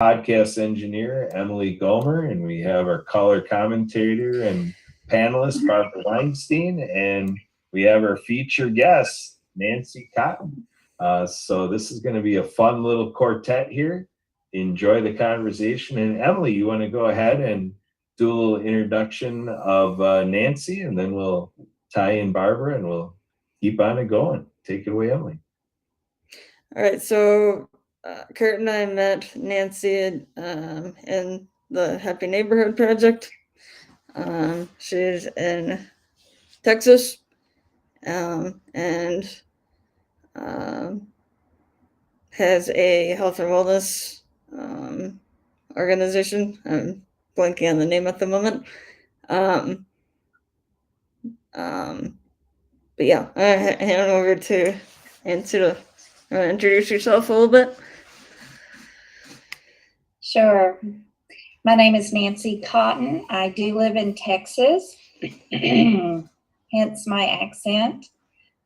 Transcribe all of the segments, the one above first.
podcast engineer, Emily Gollmer, and we have our color commentator and panelist, Barbara Weinstein, and we have our featured guest, Nancy Cotton. So this is going to be a fun little quartet here. Enjoy the conversation. And Emily, you want to go ahead and do a little introduction of Nancy, and then we'll tie in Barbara, and we'll keep on it going. Take it away, Emily. All right, so Kurt and I met Nancy in the Happy Neighborhood Project. She's in Texas, and has a health and wellness organization. I'm blanking on the name at the moment. But yeah, I hand over to Nancy to introduce yourself a little bit. Sure. My name is Nancy Cotton. I do live in Texas, hence my accent.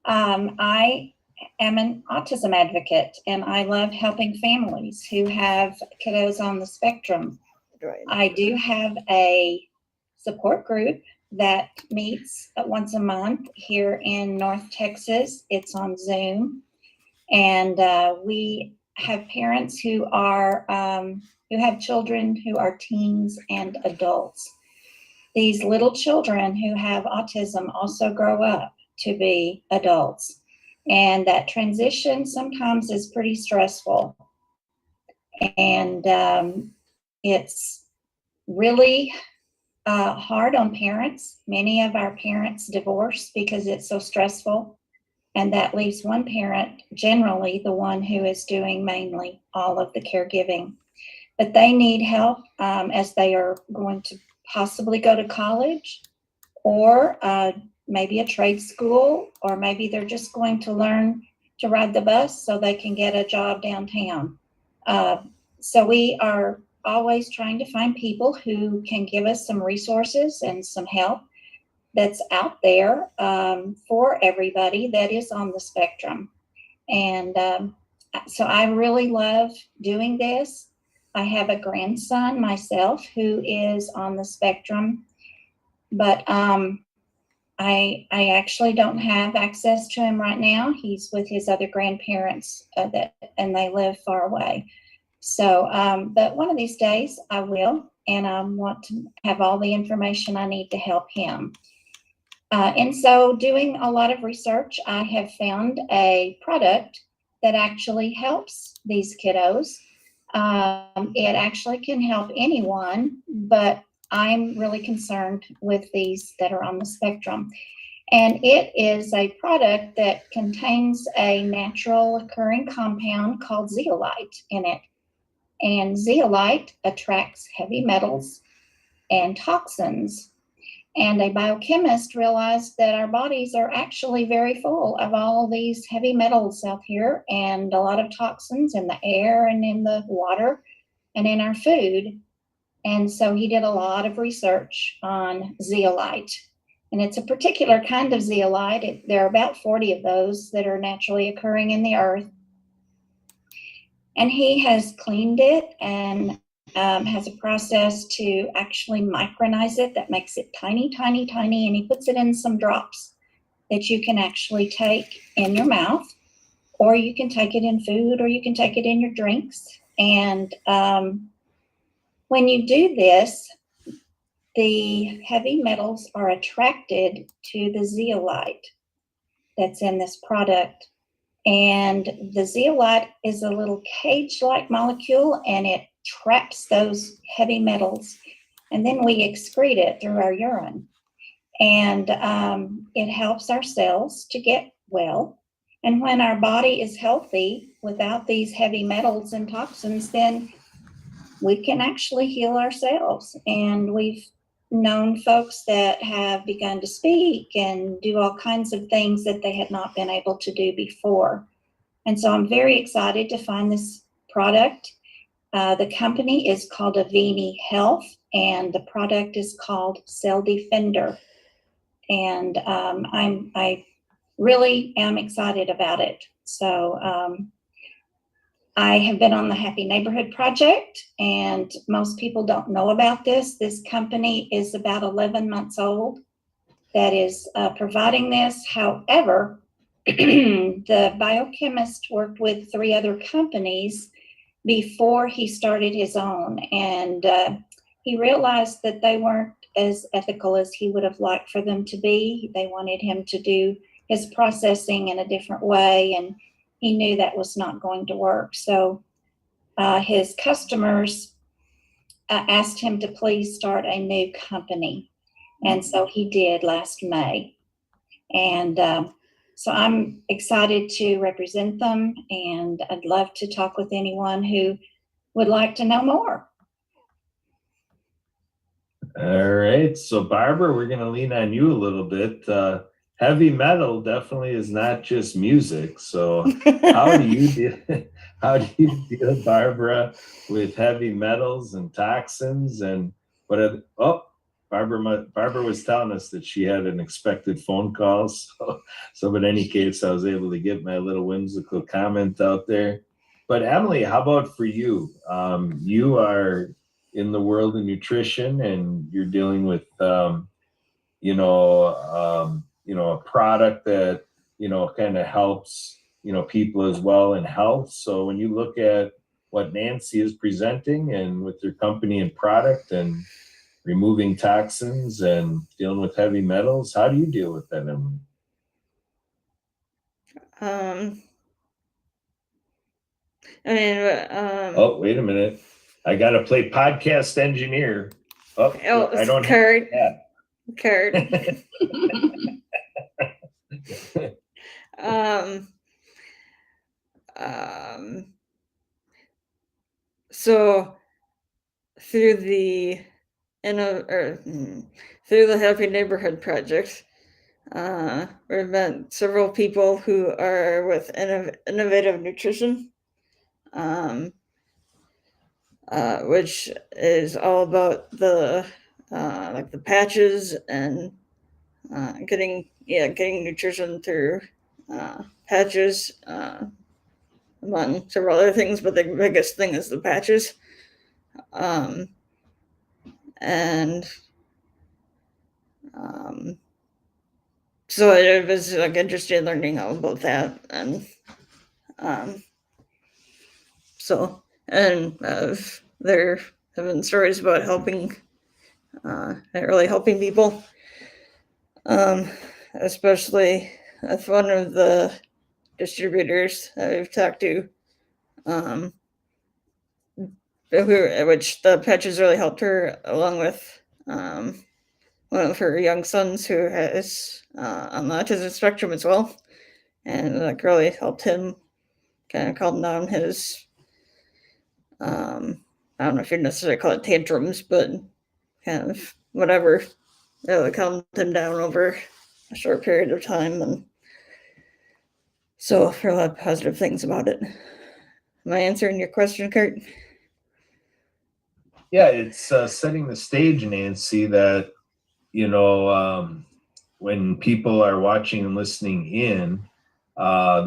I am an autism advocate, and I love helping families who have kiddos on the spectrum. Right. I do have a support group that meets once a month here in North Texas. It's on Zoom, and we have parents who are who have children who are teens and adults. These little children who have autism also grow up to be adults, and that transition sometimes is pretty stressful, and it's really hard on parents. Many of our parents divorce because it's so stressful, and that leaves one parent, generally the one who is doing mainly all of the caregiving. But they need help as they are going to possibly go to college, or maybe a trade school, or maybe they're just going to learn to ride the bus so they can get a job downtown. So we are always trying to find people who can give us some resources and some help that's out there for everybody that is on the spectrum. And so I really love doing this. I have a grandson myself who is on the spectrum, but I actually don't have access to him right now. He's with his other grandparents and they live far away. So, but one of these days I will, and I want to have all the information I need to help him. And so doing a lot of research, I have found a product that actually helps these kiddos. It actually can help anyone, but I'm really concerned with these that are on the spectrum. And it is a product that contains a natural occurring compound called zeolite in it. And zeolite attracts heavy metals and toxins. And a biochemist realized that our bodies are actually very full of all these heavy metals out here, and a lot of toxins in the air and in the water and in our food. And so he did a lot of research on zeolite. And it's a particular kind of zeolite. There are about 40 of those that are naturally occurring in the earth. And he has cleaned it and has a process to actually micronize it that makes it tiny, tiny, tiny. And he puts it in some drops that you can actually take in your mouth, or you can take it in food, or you can take it in your drinks. And when you do this, the heavy metals are attracted to the zeolite that's in this product. And the zeolite is a little cage-like molecule, and it traps those heavy metals. And then we excrete it through our urine. And it helps our cells to get well. And when our body is healthy without these heavy metals and toxins, then we can actually heal ourselves. And we've known folks that have begun to speak and do all kinds of things that they had not been able to do before. And so I'm very excited to find this product. The company is called Avini Health, and the product is called Cell Defender. And I really am excited about it. So I have been on the Happy Neighborhood Project, and most people don't know about this. This company is about 11 months old that is providing this. However, the biochemist worked with 3 other companies before he started his own, and he realized that they weren't as ethical as he would have liked for them to be. They wanted him to do his processing in a different way, and he knew that was not going to work. So his customers asked him to please start a new company. And so he did last May. And so I'm excited to represent them, and I'd love to talk with anyone who would like to know more. All right. So Barbara, we're going to lean on you a little bit. Heavy metal definitely is not just music. So how do you deal, Barbara, with heavy metals and toxins? And Barbara was telling us that she had an expected phone call. So but in any case, I was able to get my little whimsical comment out there. But Emily, how about for you? You are in the world of nutrition, and you're dealing with a product that kind of helps people as well in health. So when you look at what Nancy is presenting and with your company and product and removing toxins and dealing with heavy metals, how do you deal with that, Emily? Oh, wait a minute. I got to play podcast engineer. I don't Kurt. have Kurt. So through the through the Happy Neighborhood Project, we've met several people who are with innovative nutrition, which is all about the like the patches and getting nutrition through patches, among several other things, but the biggest thing is the patches. So it was like interested learning all about that, and there have been stories about helping people, especially with one of the distributors that we've talked to, which the patches really helped her, along with one of her young sons who has on the autism spectrum as well, and like really helped him kind of calm down his I don't know if you'd necessarily call it tantrums, but kind of whatever, calmed him down over a short period of time. And so I've heard a lot of positive things about it. Am I answering your question, Kurt? Yeah, it's setting the stage, Nancy, that when people are watching and listening in,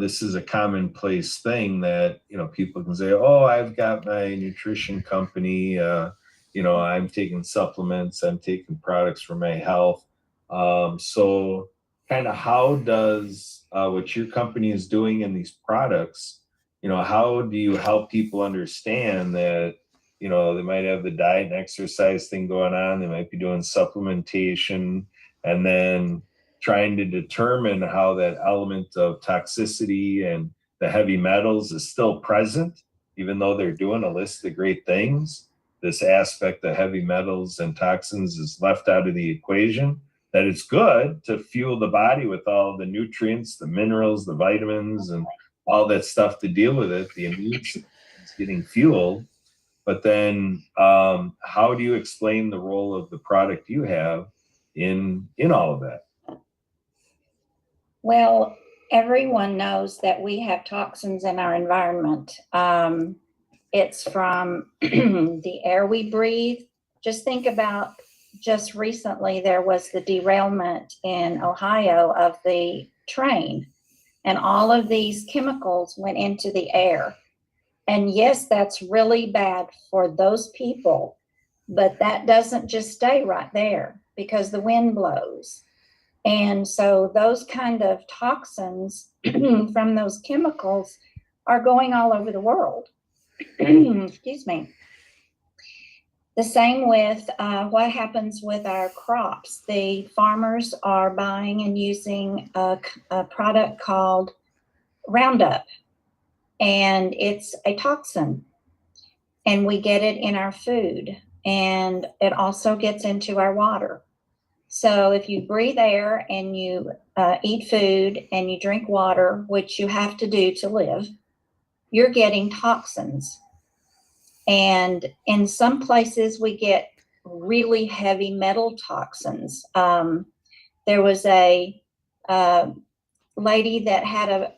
this is a commonplace thing that people can say, oh, I've got my nutrition company, I'm taking supplements, I'm taking products for my health. So kind of how does what your company is doing in these products, how do you help people understand that they might have the diet and exercise thing going on, they might be doing supplementation, and then trying to determine how that element of toxicity and the heavy metals is still present, even though they're doing a list of great things. This aspect of heavy metals and toxins is left out of the equation, that it's good to fuel the body with all the nutrients, the minerals, the vitamins, and all that stuff to deal with it. The immune system is getting fueled. But then how do you explain the role of the product you have in all of that? Well, everyone knows that we have toxins in our environment. It's from the air we breathe. Just think about just recently, there was the derailment in Ohio of the train, and all of these chemicals went into the air. And yes, that's really bad for those people, but that doesn't just stay right there because the wind blows. And so those kind of toxins from those chemicals are going all over the world. Excuse me. The same with what happens with our crops. The farmers are buying and using a product called Roundup, and it's a toxin, and we get it in our food, and it also gets into our water. So if you breathe air and you eat food and you drink water, which you have to do to live, you're getting toxins. And in some places we get really heavy metal toxins. There was a lady that had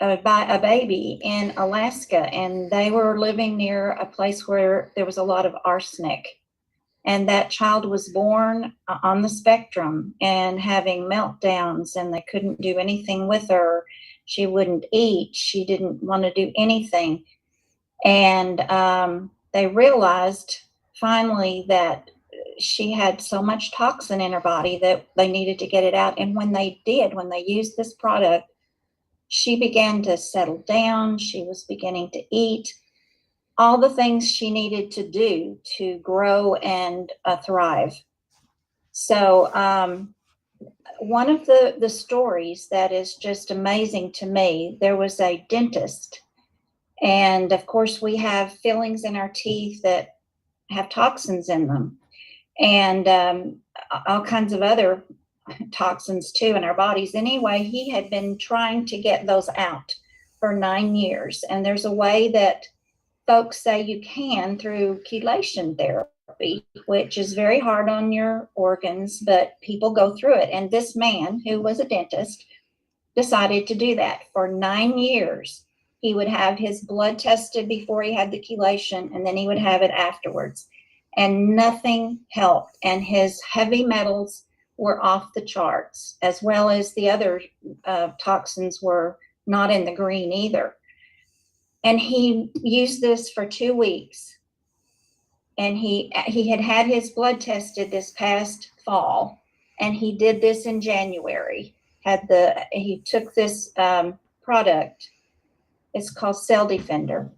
a baby in Alaska, and they were living near a place where there was a lot of arsenic. And that child was born on the spectrum and having meltdowns, and they couldn't do anything with her. She wouldn't eat. She didn't want to do anything. And they realized finally that she had so much toxin in her body that they needed to get it out. And when they did, when they used this product, she began to settle down. She was beginning to eat all the things she needed to do to grow and thrive. So one of the stories that is just amazing to me, there was a dentist. And of course, we have fillings in our teeth that have toxins in them, and all kinds of other toxins too in our bodies. Anyway, he had been trying to get those out for 9 years. And there's a way that folks say you can through chelation therapy, which is very hard on your organs, but people go through it. And this man, who was a dentist, decided to do that for 9 years. He would have his blood tested before he had the chelation, and then he would have it afterwards. And nothing helped. And his heavy metals were off the charts, as well as the other toxins were not in the green either. And he used this for 2 weeks. And he had his blood tested this past fall, and he did this in January. He took this product. It's called Cell Defender,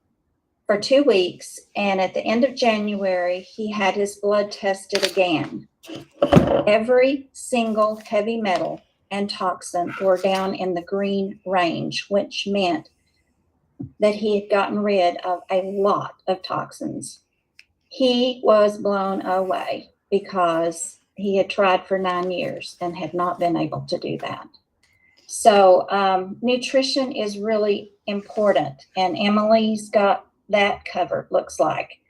for 2 weeks. And at the end of January, he had his blood tested again. Every single heavy metal and toxin were down in the green range, which meant that he had gotten rid of a lot of toxins. He was blown away because he had tried for 9 years and had not been able to do that. So nutrition is really important, and Emily's got that covered, looks like.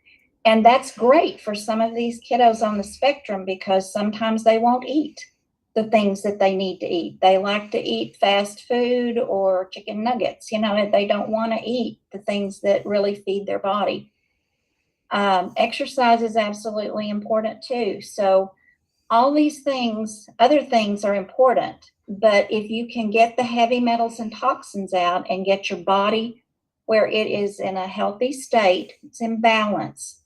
And that's great for some of these kiddos on the spectrum, because sometimes they won't eat the things that they need to eat. They like to eat fast food or chicken nuggets. They don't want to eat the things that really feed their body. Exercise is absolutely important too. So all these things, other things are important, but if you can get the heavy metals and toxins out and get your body where it is in a healthy state, it's in balance,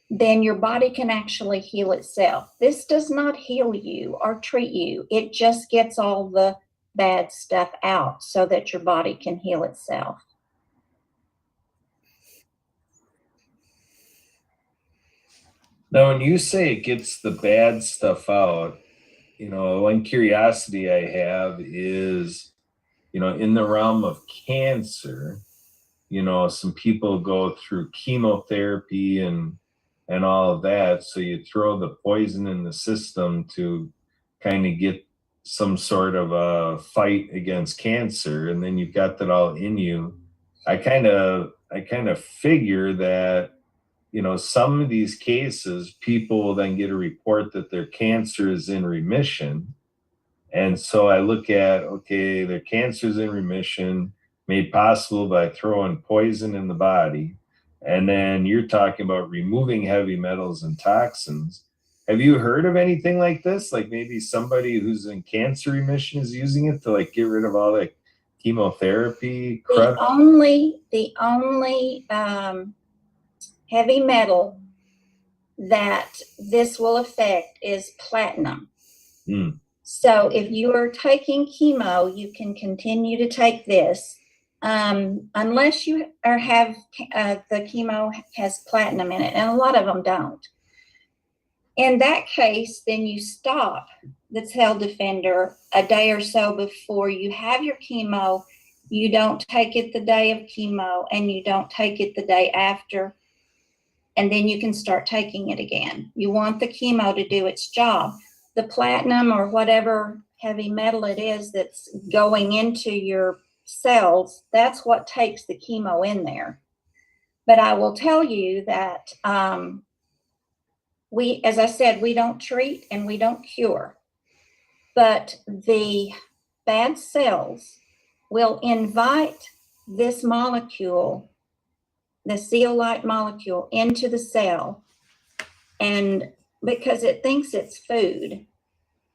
then your body can actually heal itself. This does not heal you or treat you. It just gets all the bad stuff out so that your body can heal itself. Now, when you say it gets the bad stuff out, one curiosity I have is, in the realm of cancer, some people go through chemotherapy and all of that. So you throw the poison in the system to kind of get some sort of a fight against cancer, and then you've got that all in you. I kind of figure that, some of these cases, people will then get a report that their cancer is in remission. And so I look at, okay, their cancer is in remission, made possible by throwing poison in the body. And then you're talking about removing heavy metals and toxins. Have you heard of anything like this? Like maybe somebody who's in cancer remission is using it to get rid of all chemotherapy? The only heavy metal that this will affect is platinum. Mm. So if you are taking chemo, you can continue to take this unless you have the chemo has platinum in it, and a lot of them don't. In that case, then you stop the Cell Defender a day or so before you have your chemo. You don't take it the day of chemo, and you don't take it the day after, and then you can start taking it again. You want the chemo to do its job. The platinum or whatever heavy metal it is that's going into your cells, that's what takes the chemo in there. But I will tell you that as I said, we don't treat and we don't cure, but the bad cells will invite this molecule, the zeolite molecule, into the cell, and because it thinks it's food,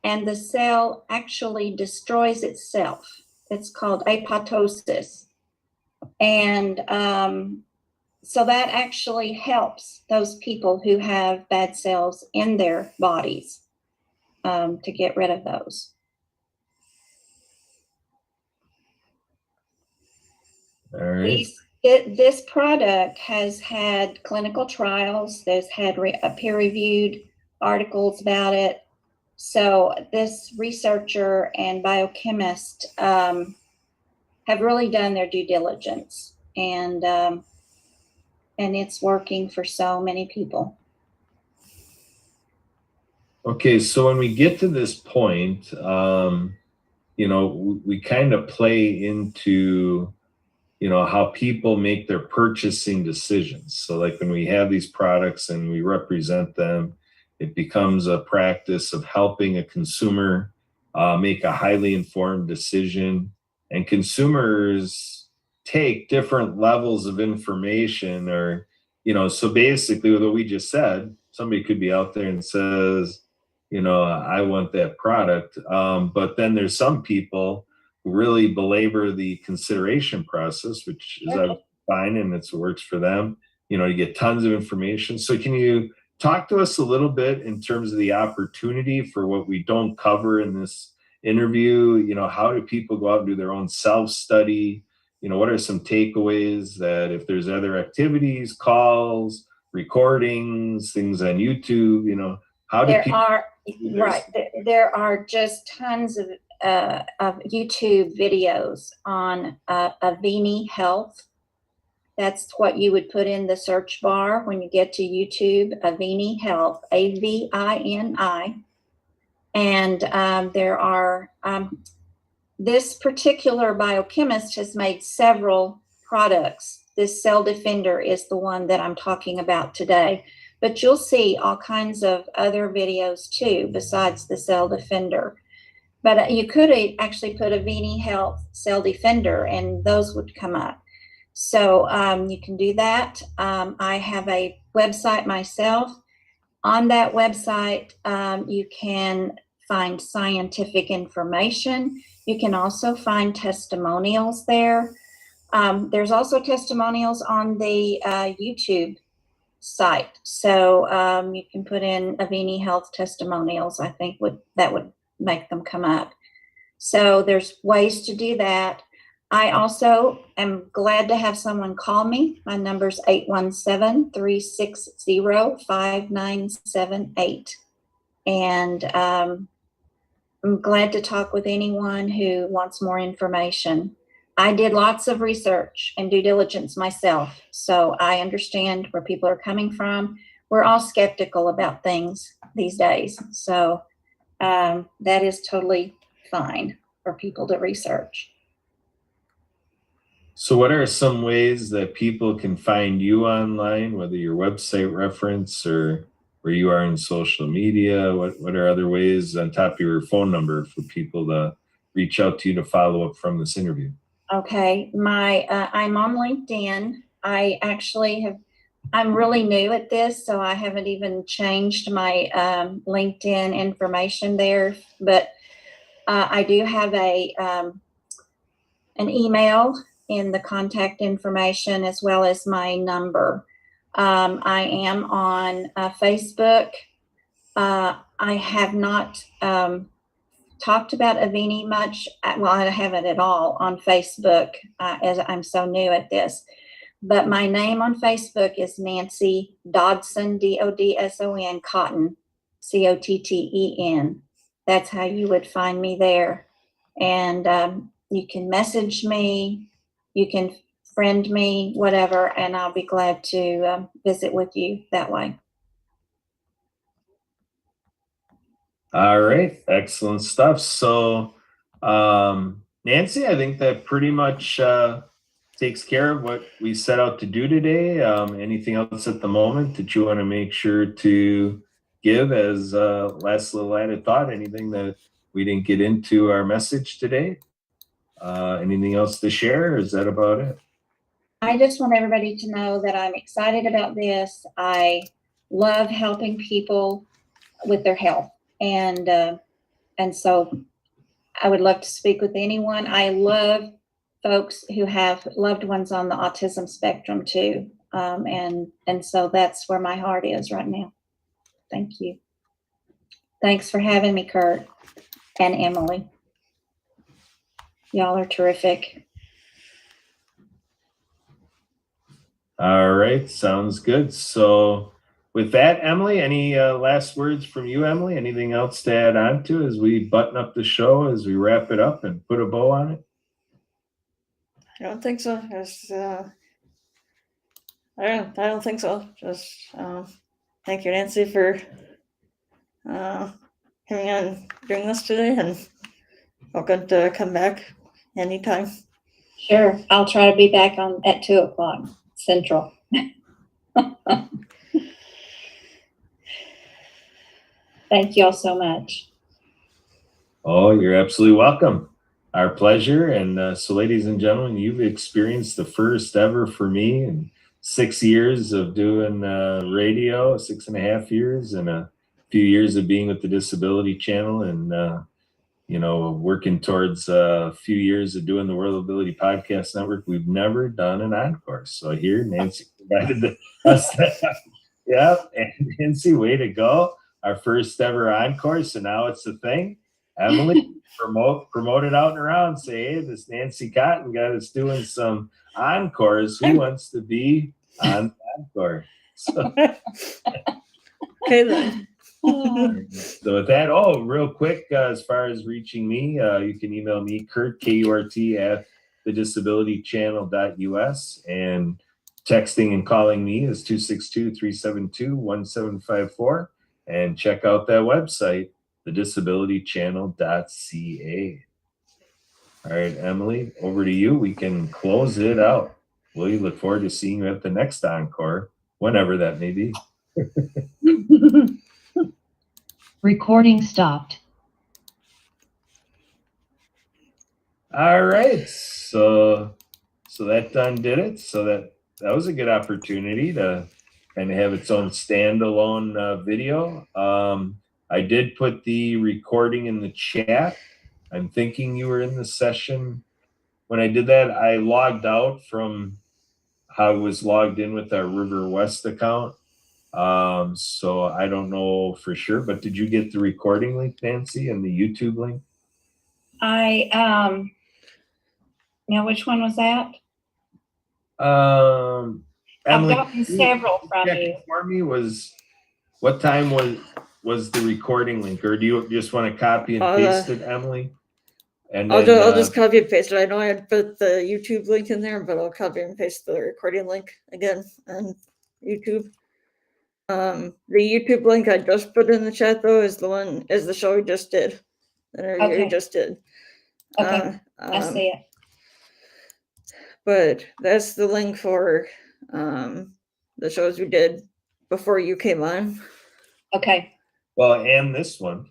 and the cell actually destroys itself. It's called apoptosis. And so that actually helps those people who have bad cells in their bodies to get rid of those. All right. This product has had clinical trials. There's had peer-reviewed articles about it. So this researcher and biochemist have really done their due diligence, and it's working for so many people. Okay, so when we get to this point, we kind of play into, how people make their purchasing decisions. So like when we have these products and we represent them, it becomes a practice of helping a consumer make a highly informed decision. And consumers take different levels of information, or, so basically with what we just said, somebody could be out there and says, I want that product. But then there's some people who really belabor the consideration process, which is fine, and it works for them. You get tons of information. So can you talk to us a little bit in terms of the opportunity for what we don't cover in this interview? How do people go out and do their own self-study? What are some takeaways that if there's other activities, calls, recordings, things on YouTube, how do people... There are just tons of YouTube videos on Avini Health. That's what you would put in the search bar when you get to YouTube, Avini Health, AVINI. And there are, this particular biochemist has made several products. This Cell Defender is the one that I'm talking about today. But you'll see all kinds of other videos too, besides the Cell Defender. But you could actually put Avini Health Cell Defender, and those would come up. So you can do that. I have a website myself. On that website, you can find scientific information. You can also find testimonials there. There's also testimonials on the YouTube site. So you can put in Avini Health testimonials. I think that would make them come up. So there's ways to do that. I also am glad to have someone call me. My number's 817-360-5978. And I'm glad to talk with anyone who wants more information. I did lots of research and due diligence myself, so I understand where people are coming from. We're all skeptical about things these days, so that is totally fine for people to research. So what are some ways that people can find you online, whether your website reference or where you are in social media? What are other ways on top of your phone number for people to reach out to you to follow up from this interview? Okay, I'm on LinkedIn. I'm really new at this, so I haven't even changed my LinkedIn information there, but I do have a an email in the contact information as well as my number. I am on Facebook. I have not talked about Avini much. Well, I haven't at all on Facebook as I'm so new at this. But my name on Facebook is Nancy Dodson, Dodson, Cotton, Cotten. That's how you would find me there. And you can message me, you can friend me, whatever, and I'll be glad to visit with you that way. All right, excellent stuff. So, Nancy, I think that pretty much takes care of what we set out to do today. Anything else at the moment that you want to make sure to give as last little added thought? Anything that we didn't get into our message today? Anything else to share? Or is that about it? I just want everybody to know that I'm excited about this. I love helping people with their health. And so I would love to speak with anyone. I love folks who have loved ones on the autism spectrum too. And so that's where my heart is right now. Thank you. Thanks for having me, Kurt and Emily. Y'all are terrific. All right, sounds good. So with that, Emily, any last words from you, Emily? Anything else to add on to as we button up the show, as we wrap it up and put a bow on it? I don't think so. I don't think so. Just thank you, Nancy, for coming on doing this today, and welcome to come back anytime. Sure, I'll try to be back on at 2:00 Central. Thank you all so much. Oh, you're absolutely welcome. Our pleasure. And so, ladies and gentlemen, you've experienced the first ever for me in 6 years of doing radio, 6.5 years, and a few years of being with the Disability Channel, and working towards a few years of doing the World Ability Podcast Network. We've never done an encore. So here, Nancy provided us that. Yeah, and Nancy, way to go. Our first ever encore. So now it's a thing. Emily, promote it out and around. Say, hey, this Nancy Cotton got us doing some encores. Who wants to be on the encore? So, Okay then. so with that, real quick, as far as reaching me, you can email me, Kurt, K-U-R-T, at thedisabilitychannel.us, and texting and calling me is 262-372-1754, and check out that website, thedisabilitychannel.ca. All right, Emily, over to you. We can close it out. We look forward to seeing you at the next encore, whenever that may be. Recording stopped. All right, so that done did it. So that was a good opportunity to kind of have its own standalone video. I did put the recording in the chat. I'm thinking you were in the session when I did that. I logged out from how I was logged in with our River West account. So I don't know for sure, but did you get the recording link, Nancy, and the YouTube link? Which one was that? Emily, I've gotten several from you. For me, what time was the recording link, or do you just want to copy and paste it, Emily? And I'll then, just copy and paste it. I know I had put the YouTube link in there, but I'll copy and paste the recording link again on YouTube. The YouTube link I just put in the chat though is the show we just did. The interview we just did. Okay, I see it. But that's the link for the shows we did before you came on. Okay. well, and this one.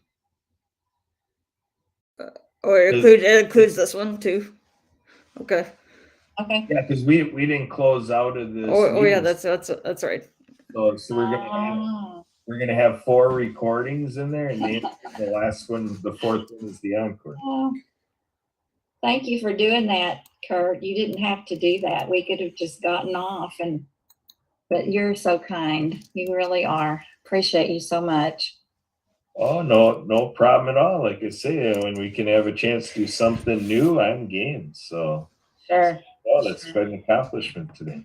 Or it includes this one too. Okay. Okay. Yeah, because we didn't close out of this. Oh yeah, meeting. that's right. So we're gonna have 4 recordings in there, and the last one, the 4th one, is the encore. Thank you for doing that, Kurt. You didn't have to do that. We could have just gotten off but you're so kind. You really are. Appreciate you so much. Oh, no problem at all. Like I say, when we can have a chance to do something new, I'm game. So, Sure. oh, that's quite an accomplishment today.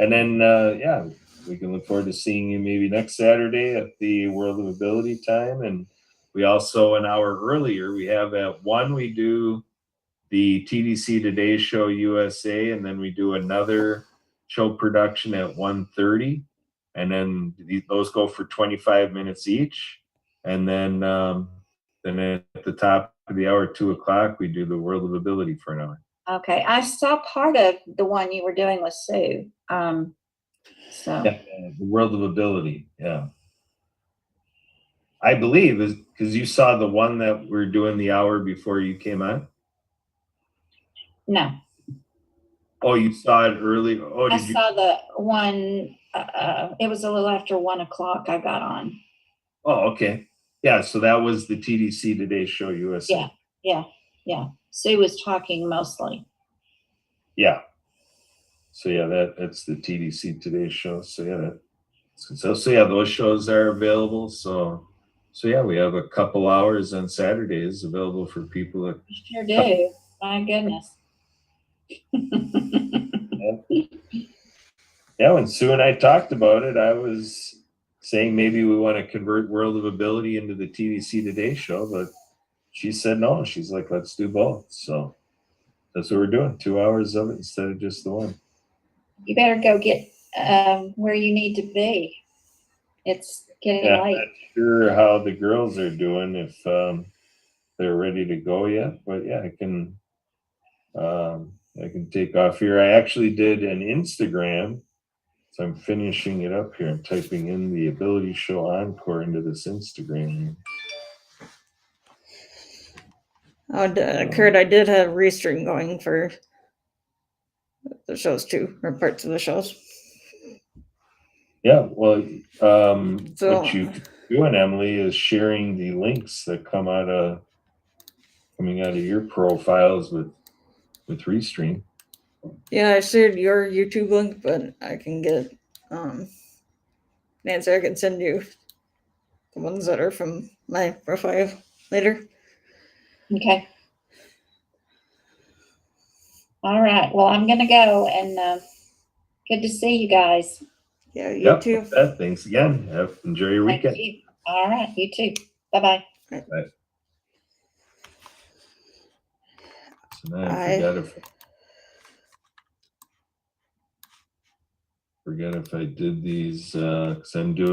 And then, yeah, we can look forward to seeing you maybe next Saturday at the World of Ability time. And we also, an hour earlier, we have at 1, we do the TDC Today Show USA, and then we do another show production at 1:30, and then those go for 25 minutes each. And then at the top of the hour, 2:00, we do the World of Ability for an hour. Okay. I saw part of the one you were doing with Sue. So Yeah, the World of Ability. Yeah, I believe is because you saw the one that we're doing the hour before you came on. no, Oh, you saw it early. Oh, I did you? saw the one. It was a little after 1:00. I got on. Oh, okay. Yeah, so that was the TDC Today Show USA. Yeah. Sue was talking mostly. Yeah. So yeah, that's the TDC Today Show. So yeah, so yeah, those shows are available. So yeah, we have a couple hours on Saturdays available for people that. You sure do. My goodness. Yeah, when Sue and I talked about it, I was saying maybe we want to convert World of Ability into the TDC Today Show, but she said no. She's like, let's do both. So that's what we're doing, 2 hours of it instead of just the one. You better go get where you need to be. It's getting Yeah, late. not sure how the girls are doing, if they're ready to go yet, but yeah, I can take off here. I actually did an Instagram, so I'm finishing it up here. I'm typing in the Ability Show Encore into this Instagram. Oh, Kurt, I did have Restream going for the shows too, or parts of the shows. Yeah, well, So- what you doing, Emily, is sharing the links that coming out of your profiles with Restream. Yeah, I shared your YouTube link, but I can get Nancy, I can send you the ones that are from my profile later. Okay. All right. Well, I'm going to go, and good to see you guys. Yeah, you Yep, too. thanks again. Enjoy your Thank weekend. you. All right. You too. Bye-bye. So now I forget if I did these, because I'm doing